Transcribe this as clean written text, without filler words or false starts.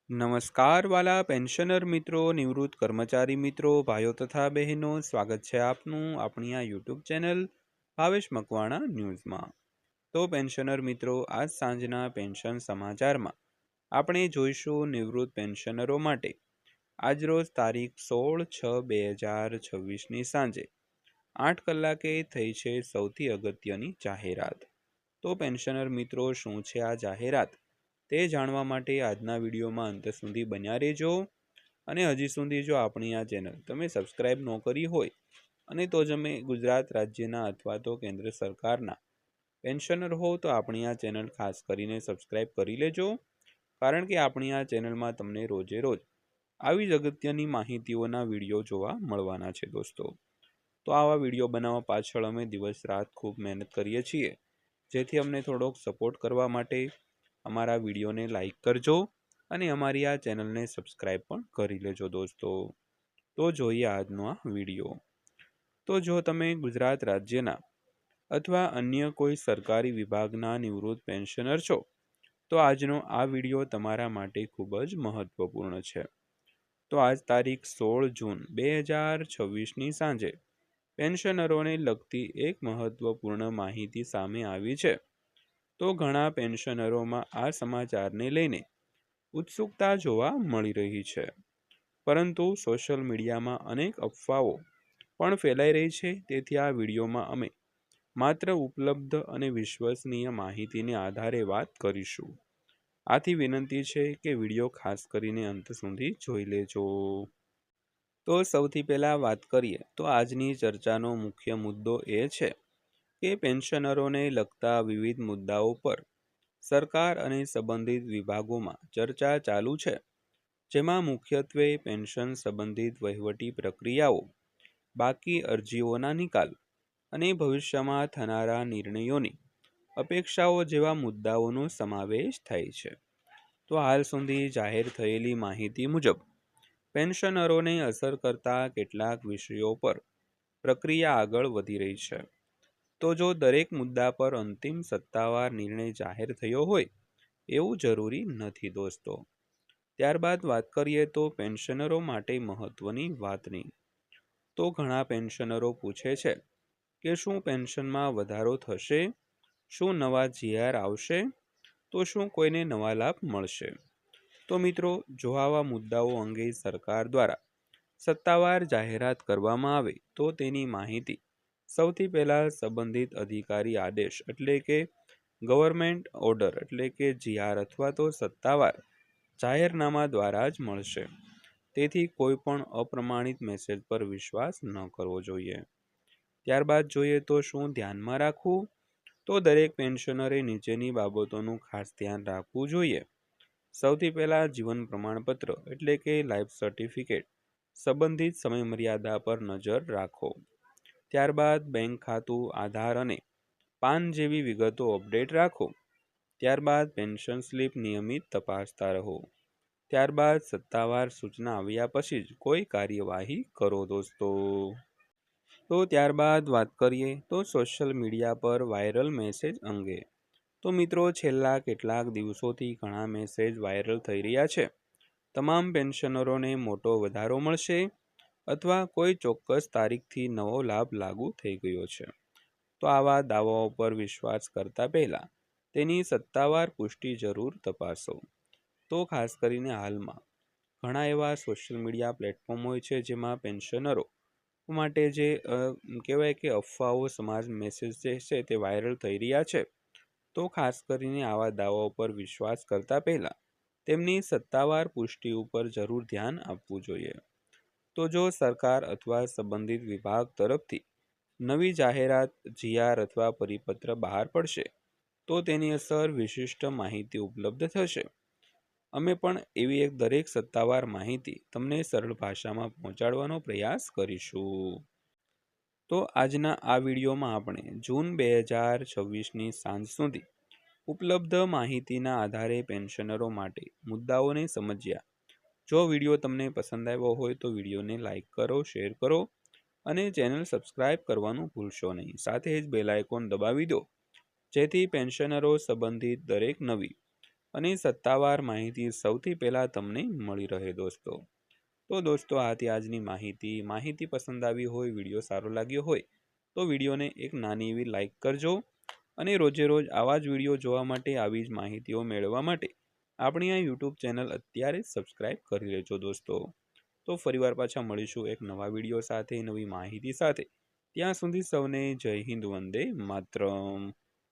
નમસ્કાર વાલા પેન્શનર મિત્રો, નિવૃત્ત કર્મચારી મિત્રો, ભાઈઓ તથા બહેનો, સ્વાગત છે આપનું આપણી આ યુટ્યુબ ચેનલ ભાવેશ મકવાણા ન્યૂઝમાં। તો પેન્શનર મિત્રો, આજ સાંજના પેન્શન સમાચારમાં આપણે જોઈશું નિવૃત્ત પેન્શનરો માટે આજરોજ તારીખ 16/6/2026ની સાંજે 8 કલાકે થઈ છે સૌથી અગત્યની જાહેરાત। તો પેન્શનર મિત્રો, શું છે આ જાહેરાત તે જાણવા માટે આજના વિડીયોમાં અંત સુધી બન્યા રહેજો। અને હજી સુધી જો આપણી આ ચેનલ તમે સબસ્ક્રાઇબ ન કરી હોય અને તો તમે ગુજરાત રાજ્યના અથવા તો કેન્દ્ર સરકારના પેન્શનર હો તો આપણી આ ચેનલ ખાસ કરીને સબસ્ક્રાઇબ કરી લેજો, કારણ કે આપણી આ ચેનલમાં તમને રોજે રોજ આવી જ અગત્યની માહિતીઓના વિડીયો જોવા મળવાના છે દોસ્તો। તો આવા વિડીયો બનાવવા પાછળ અમે દિવસ રાત ખૂબ મહેનત કરીએ છીએ, જેથી અમને થોડોક સપોર્ટ કરવા માટે અમારા વિડીયોને લાઈક કરજો અને અમારી આ ચેનલને સબસ્ક્રાઇબ પણ કરી લેજો દોસ્તો। તો જોઈએ આજનો આ વિડીયો। તો જો તમે ગુજરાત રાજ્યના અથવા અન્ય કોઈ સરકારી વિભાગના નિવૃત્ત પેન્શનર છો તો આજનો આ વિડીયો તમારા માટે ખૂબ જ મહત્વપૂર્ણ છે। તો આજ તારીખ 16 જૂન 2026ની સાંજે પેન્શનરોને લગતી એક મહત્વપૂર્ણ માહિતી સામે આવી છે। તો ઘણા પેન્શનરોમાં આ સમાચારને લઈને ઉત્સુકતા જોવા મળી રહી છે, પરંતુ સોશિયલ મીડિયામાં અનેક અફવાઓ પણ ફેલાઈ રહી છે। તેથી આ વિડીયોમાં અમે માત્ર ઉપલબ્ધ અને વિશ્વસનીય માહિતીને આધારે વાત કરીશું। આથી વિનંતી છે કે વિડીયો ખાસ કરીને અંત સુધી જોઈ લેજો। તો સૌથી પહેલા વાત કરીએ તો આજની ચર્ચાનો મુખ્ય મુદ્દો એ છે કે પેન્શનરોને લગતા વિવિધ મુદ્દાઓ પર સરકાર અને સંબંધિત વિભાગોમાં ચર્ચા ચાલુ છે, જેમાં મુખ્યત્વે પેન્શન સંબંધિત વહીવટી પ્રક્રિયાઓ, બાકી અરજીઓના નિકાલ અને ભવિષ્યમાં થનારા નિર્ણયોની અપેક્ષાઓ જેવા મુદ્દાઓનો સમાવેશ થાય છે। તો હાલ સુધી જાહેર થયેલી માહિતી મુજબ પેન્શનરોને અસર કરતા કેટલાક વિષયો પર પ્રક્રિયા આગળ વધી રહી છે। તો જો દરેક મુદ્દા પર અંતિમ સત્તાવાર નિર્ણય જાહેર થયો હોય એવું જરૂરી નથી દોસ્તો। ત્યારબાદ વાત કરીએ તો પેન્શનરો માટે મહત્વની વાતની। તો ઘણા પેન્શનરો પૂછે છે કે શું પેન્શનમાં વધારો થશે, શું નવા જીઆર આવશે, તો શું કોઈને નવા લાભ મળશે। તો મિત્રો, જો આવા મુદ્દાઓ અંગે સરકાર દ્વારા સત્તાવાર જાહેરાત કરવામાં આવે તો તેની માહિતી સૌથી પહેલા સંબંધિત અધિકારી આદેશ એટલે કે ગવર્મેન્ટ ઓર્ડર એટલે કે જીઆર અથવા તો સત્તાવાર જાહેરનામા દ્વારા જ મળશે। તેથી કોઈ પણ અપ્રમાણિત મેસેજ પર વિશ્વાસ ન કરવો જોઈએ। ત્યારબાદ જોઈએ તો શું ધ્યાનમાં રાખવું, તો દરેક પેન્શનરે નીચેની બાબતોનું ખાસ ધ્યાન રાખવું જોઈએ। સૌથી પહેલા જીવન પ્રમાણપત્ર એટલે કે લાઈફ સર્ટિફિકેટ સંબંધિત સમયમર્યાદા પર નજર રાખો। ત્યારબાદ બેંક ખાતું, આધાર અને પાન જેવી વિગતો અપડેટ રાખો। ત્યારબાદ પેન્શન સ્લીપ નિયમિત તપાસતા રહો। ત્યારબાદ સત્તાવાર સૂચના આવ્યા પછી જ કોઈ કાર્યવાહી કરો દોસ્તો। તો ત્યારબાદ વાત કરીએ તો સોશિયલ મીડિયા પર વાયરલ મેસેજ અંગે। તો મિત્રો, છેલ્લા કેટલાક દિવસોથી ઘણા મેસેજ વાયરલ થઈ રહ્યા છે। તમામ પેન્શનરોને મોટો વધારો મળશે અથવા કોઈ ચોક્કસ તારીખથી નવો લાભ લાગુ થઈ ગયો છે। તો આવા દાવાઓ પર વિશ્વાસ કરતા પહેલા તેની સત્તાવાર પુષ્ટિ જરૂર તપાસો। તો ખાસ કરીને હાલમાં ઘણા એવા સોશિયલ મીડિયા પ્લેટફોર્મ હોય છે જેમાં પેન્શનરો માટે જે કહેવાય કે અફવાઓ, સમાજ મેસેજ જે છે તે વાયરલ થઈ રહ્યા છે। તો ખાસ કરીને આવા દાવાઓ પર વિશ્વાસ કરતા પહેલા તેમની સત્તાવાર પુષ્ટિ ઉપર જરૂર ધ્યાન આપવું જોઈએ। તો જો સરકાર અથવા સંબંધિત વિભાગ તરફથી નવી જાહેરાત, જીઆર અથવા પરિપત્ર બહાર પડશે તો તેની અસર વિશિષ્ટ માહિતી ઉપલબ્ધ થશે। અમે પણ એવી એક દરેક સત્તાવાર માહિતી તમને સરળ ભાષામાં પહોંચાડવાનો પ્રયાસ કરીશું। તો આજના આ વિડીયોમાં આપણે જૂન 2026ની સાંજ સુધી ઉપલબ્ધ માહિતીના આધારે પેન્શનરો માટે મુદ્દાઓને સમજ્યા। જો વિડીયો તમને પસંદ આવ્યો હોય તો વિડીયોને લાઈક કરો, શેર કરો અને ચેનલ સબસ્ક્રાઇબ કરવાનું ભૂલશો નહીં। સાથે જ બેલ આઇકોન દબાવી દો, જેથી પેન્શનરો સંબંધિત દરેક નવી અને સત્તાવાર માહિતી સૌથી પહેલાં તમને મળી રહે દોસ્તો. તો દોસ્તો આ હતી આજની માહિતી પસંદ આવી હોય, વિડીયો સારો લાગ્યો હોય તો વિડીયોને એક નાની એવી લાઈક કરજો. અને રોજે રોજ આવા જ વિડીયો જોવા માટે, આવી જ માહિતીઓ મેળવવા માટે આપણી આ યુટ્યુબ ચેનલ અત્યારે સબસ્ક્રાઈબ કરી લેજો દોસ્તો. તો ફરીવાર પાછા મળીશું એક નવા વિડીયો સાથે, નવી માહિતી સાથે. ત્યાં સુધી સૌને જય હિન્દ, વંદે માતરમ.